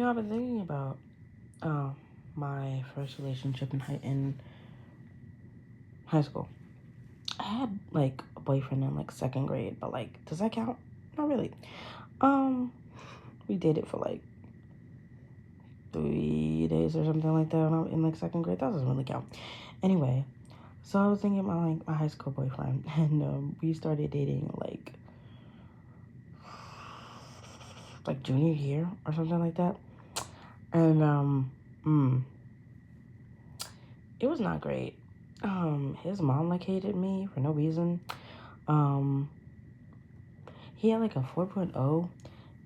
I've been thinking about uh, my first relationship in high school. I had like a boyfriend in like second grade, but like, does that count? Not really. Um, we dated for like 3 days or something like that in like second grade. That doesn't really count. Anyway, so I was thinking about like my high school boyfriend, and we started dating like junior year or something like that, and it was not great. His mom like hated me for no reason. Um, he had like a 4.0,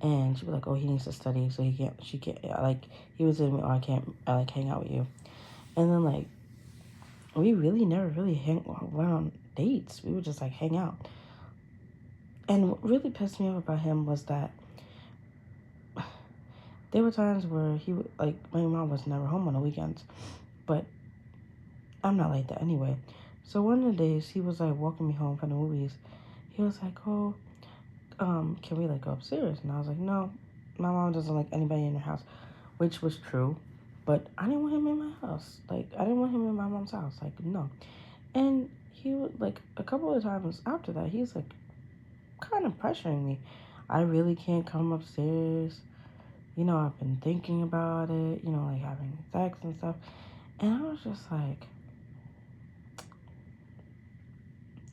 and she'd be like, "Oh, he needs to study, so she can't." Like he was in me, "Oh, I can't, like hang out with you." And then like we really never really went on dates. We would just like hang out. And what really pissed me off about him was that there were times where he would like my mom was never home on the weekends, but I'm not like that anyway. So one of the days he was like walking me home from the movies. He was like, "Oh, can we like go upstairs?" And I was like, "No, my mom doesn't like anybody in her house," which was true. But I didn't want him in my house. Like I didn't want him in my mom's house. Like no. And he would like a couple of times after that, he's like kind of pressuring me. I really can't come upstairs. I've been thinking about it. Like having sex and stuff. And I was just like,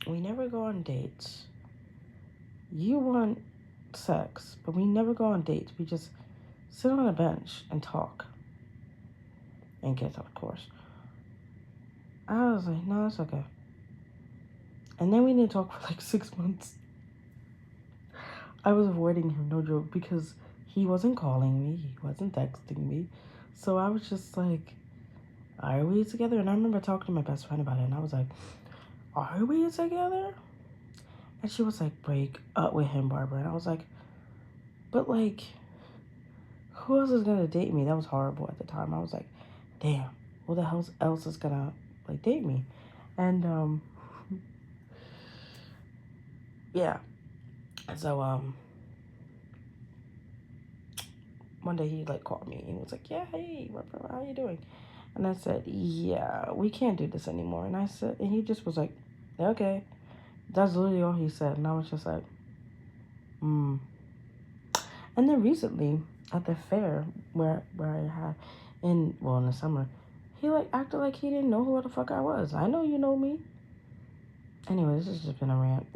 we never go on dates. You want sex, but we never go on dates. We just sit on a bench and talk. And kiss, of course. I was like, no, that's okay. And then we didn't talk for like 6 months. I was avoiding him, no joke, because he wasn't calling me, he wasn't texting me. So I was just like, are we together? And I remember talking to my best friend about it, and I was like, are we together? And she was like, break up with him, Barbara. And I was like, but like, who else is gonna date me? That was horrible at the time. I was like, damn, who the hell else is gonna like date me? And yeah. So one day he like called me and was like, yeah, hey, how you doing? And I said, yeah, we can't do this anymore. And I said, and he just was like, okay. That's literally all he said. And I was just like, hmm. And then recently at the fair where I had in the summer, he like acted like he didn't know who the fuck I was. I know you know me. Anyway, this has just been a rant.